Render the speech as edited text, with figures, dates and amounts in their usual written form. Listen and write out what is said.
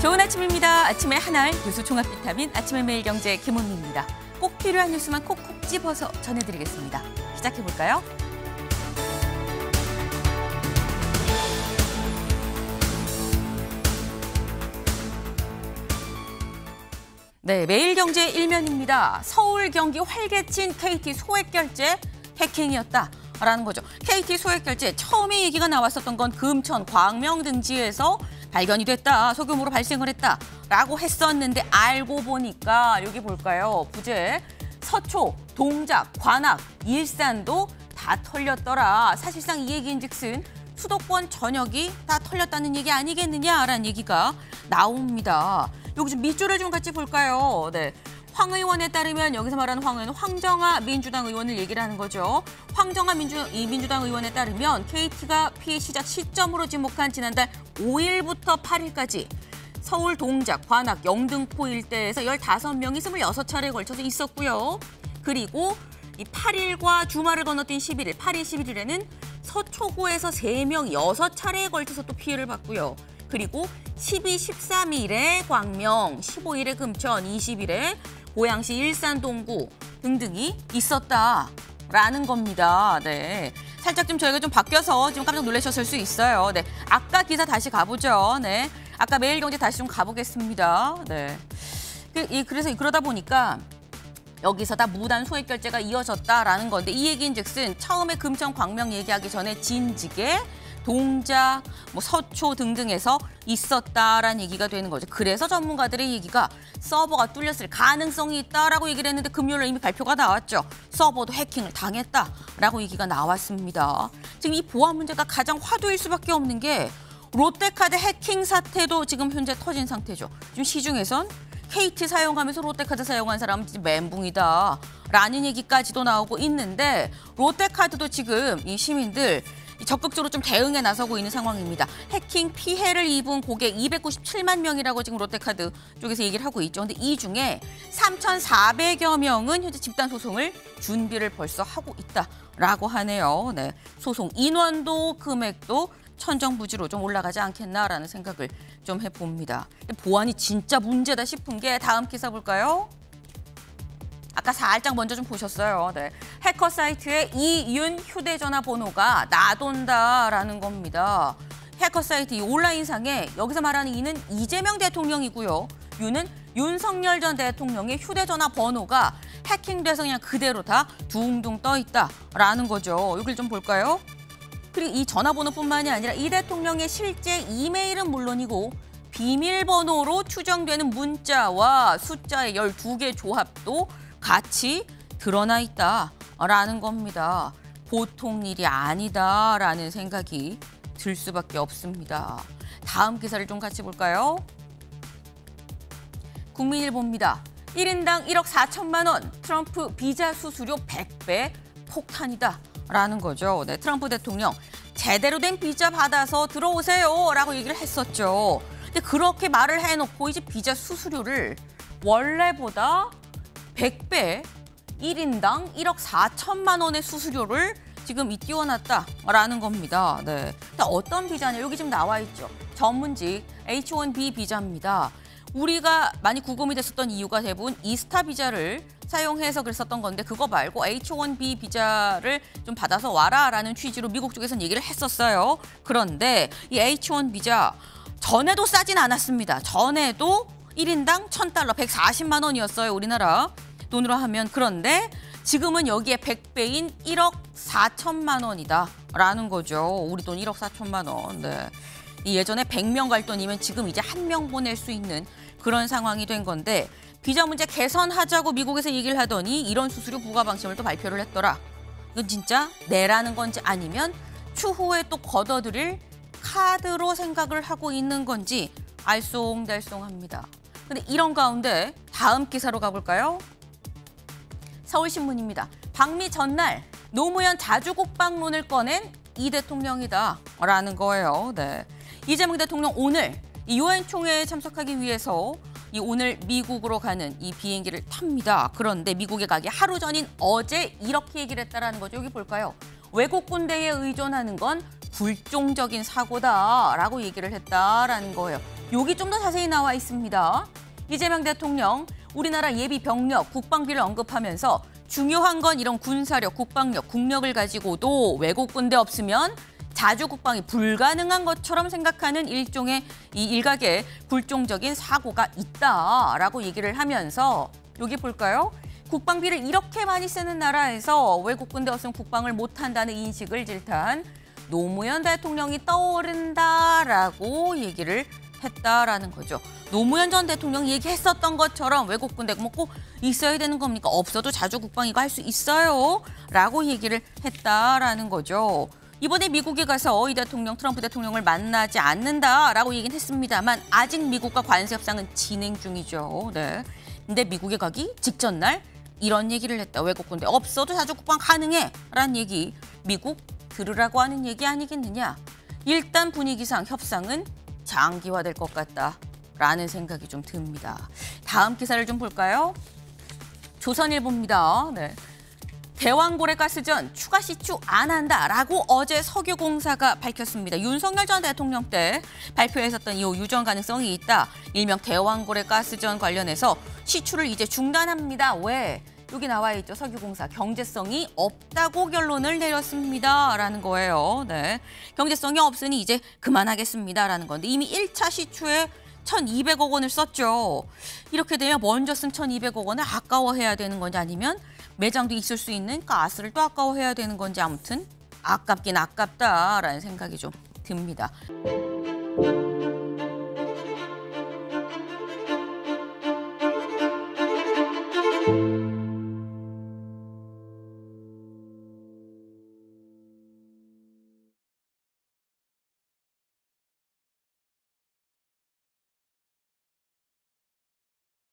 좋은 아침입니다. 아침의 한알 뉴스 종합 비타민 아침의 매일경제 김은미입니다. 꼭 필요한 뉴스만 콕콕 집어서 전해드리겠습니다. 시작해볼까요? 네, 매일경제 일면입니다. 서울, 경기 활개친 KT 소액결제 해킹이었다라는 거죠. KT 소액결제 처음에 얘기가 나왔었던 건 금천, 광명 등지에서 발견이 됐다, 소규모로 발생을 했다라고 했었는데 알고 보니까 여기 볼까요? 부재, 서초, 동작, 관악, 일산도 다 털렸더라. 사실상 이 얘기인즉슨 수도권 전역이 다 털렸다는 얘기 아니겠느냐라는 얘기가 나옵니다. 여기 좀 밑줄을 좀 같이 볼까요? 네. 황 의원에 따르면 여기서 말하는 황 의원은 황정아 민주당 의원을 얘기를 하는 거죠. 황정아 민주당 의원에 따르면 KT가 피해 시작 시점으로 지목한 지난달 5일부터 8일까지 서울 동작, 관악, 영등포 일대에서 15명이 26차례에 걸쳐서 있었고요. 그리고 이 8일과 주말을 건너뛴 11일, 8일, 11일에는 서초구에서 3명 6차례에 걸쳐서 또 피해를 받고요. 그리고 12, 13일에 광명, 15일에 금천, 20일에 고양시 일산 동구 등등이 있었다라는 겁니다. 네, 살짝 좀 저희가 좀 바뀌어서 지금 깜짝 놀라셨을 수 있어요. 네, 아까 기사 다시 가보죠. 네, 아까 매일경제 다시 좀 가보겠습니다. 네, 그래서 그러다 보니까 여기서 다 무단 소액 결제가 이어졌다라는 건데 이 얘기인즉슨 처음에 금천, 광명 얘기하기 전에 진지게 동작, 서초 등등에서 있었다라는 얘기가 되는 거죠. 그래서 전문가들의 얘기가 서버가 뚫렸을 가능성이 있다라고 얘기를 했는데 금요일에 이미 발표가 나왔죠. 서버도 해킹을 당했다라고 얘기가 나왔습니다. 지금 이 보안 문제가 가장 화두일 수밖에 없는 게 롯데카드 해킹 사태도 지금 현재 터진 상태죠. 지금 시중에선 KT 사용하면서 롯데카드 사용한 사람은 진짜 멘붕이다라는 얘기까지도 나오고 있는데 롯데카드도 지금 이 시민들 적극적으로 좀 대응에 나서고 있는 상황입니다. 해킹 피해를 입은 고객 297만 명이라고 지금 롯데카드 쪽에서 얘기를 하고 있죠. 근데 이 중에 3,400여 명은 현재 집단 소송을 준비를 벌써 하고 있다라고 하네요. 네, 소송 인원도 금액도 천정부지로 좀 올라가지 않겠나라는 생각을 좀 해봅니다. 보안이 진짜 문제다 싶은 게 다음 기사 볼까요? 아까 살짝 먼저 좀 보셨어요. 네. 해커 사이트에 이윤 휴대전화 번호가 나돈다라는 겁니다. 해커 사이트 이 온라인상에 여기서 말하는 이는 이재명 대통령이고요. 윤은 윤석열 전 대통령의 휴대전화 번호가 해킹돼서 그냥 그대로 다 둥둥 떠 있다라는 거죠. 여기를 좀 볼까요? 그리고 이 전화번호뿐만이 아니라 이 대통령의 실제 이메일은 물론이고 비밀번호로 추정되는 문자와 숫자의 12개 조합도 같이 드러나 있다라는 겁니다. 보통 일이 아니다라는 생각이 들 수밖에 없습니다. 다음 기사를 좀 같이 볼까요? 국민일보입니다. 1인당 1억 4천만 원, 트럼프 비자 수수료 100배 폭탄이다라는 거죠. 네, 트럼프 대통령 제대로 된 비자 받아서 들어오세요라고 얘기를 했었죠. 근데 그렇게 말을 해놓고 이제 비자 수수료를 원래보다 100배, 1인당 1억 4천만 원의 수수료를 지금 띄워놨다라는 겁니다. 네. 어떤 비자냐? 여기 지금 나와 있죠. 전문직 H-1B 비자입니다. 우리가 많이 구금이 됐었던 이유가 대부분 이스타 비자를 사용해서 그랬었던 건데 그거 말고 H-1B 비자를 좀 받아서 와라라는 취지로 미국 쪽에서는 얘기를 했었어요. 그런데 이 H-1 비자 전에도 싸진 않았습니다. 전에도 1인당 $1,000, 140만 원이었어요. 우리나라 돈으로 하면. 그런데 지금은 여기에 100배인 1억 4천만 원이다라는 거죠. 우리 돈 1억 4천만 원. 네. 예전에 100명 갈 돈이면 지금 이제 1명 보낼 수 있는 그런 상황이 된 건데 비자 문제 개선하자고 미국에서 얘기를 하더니 이런 수수료 부과 방침을 또 발표를 했더라. 이건 진짜 내라는 건지 아니면 추후에 또 걷어들일 카드로 생각을 하고 있는 건지 알쏭달쏭합니다. 근데 이런 가운데 다음 기사로 가볼까요? 서울신문입니다. 방미 전날 노무현 자주국방론을 꺼낸 이 대통령이다라는 거예요. 네. 이재명 대통령 오늘 이 유엔 총회에 참석하기 위해서 오늘 미국으로 가는 이 비행기를 탑니다. 그런데 미국에 가기 하루 전인 어제 이렇게 얘기를 했다라는 거죠. 여기 볼까요? 외국 군대에 의존하는 건 불종적인 사고다라고 얘기를 했다라는 거예요. 여기 좀 더 자세히 나와 있습니다. 이재명 대통령 우리나라 예비 병력, 국방비를 언급하면서 중요한 건 이런 군사력, 국방력, 국력을 가지고도 외국 군대 없으면 자주 국방이 불가능한 것처럼 생각하는 일종의 이 일각의 굴종적인 사고가 있다라고 얘기를 하면서 여기 볼까요? 국방비를 이렇게 많이 쓰는 나라에서 외국 군대 없으면 국방을 못한다는 인식을 질타한 노무현 대통령이 떠오른다라고 얘기를 했다라는 거죠. 노무현 전 대통령이 얘기했었던 것처럼 외국 군대가 뭐 꼭 있어야 되는 겁니까? 없어도 자주 국방 이거 할 수 있어요 라고 얘기를 했다라는 거죠. 이번에 미국에 가서 이 대통령, 트럼프 대통령을 만나지 않는다라고 얘기는 했습니다만 아직 미국과 관세 협상은 진행 중이죠. 네. 근데 미국에 가기 직전 날 이런 얘기를 했다. 외국 군대 없어도 자주 국방 가능해 라는 얘기. 미국 들으라고 하는 얘기 아니겠느냐. 일단 분위기상 협상은 장기화될 것 같다라는 생각이 좀 듭니다. 다음 기사를 좀 볼까요? 조선일보입니다. 네. 대왕고래 가스전 추가 시추 안 한다라고 어제 석유공사가 밝혔습니다. 윤석열 전 대통령 때 발표했었던 이 유전 가능성이 있다. 일명 대왕고래 가스전 관련해서 시추를 이제 중단합니다. 왜? 여기 나와 있죠. 석유공사 경제성이 없다고 결론을 내렸습니다라는 거예요. 네. 경제성이 없으니 이제 그만하겠습니다라는 건데 이미 1차 시추에 1,200억 원을 썼죠. 이렇게 되면 먼저 쓴 1,200억 원을 아까워해야 되는 건지 아니면 매장도 있을 수 있는 가스를 또 아까워해야 되는 건지 아무튼 아깝긴 아깝다라는 생각이 좀 듭니다.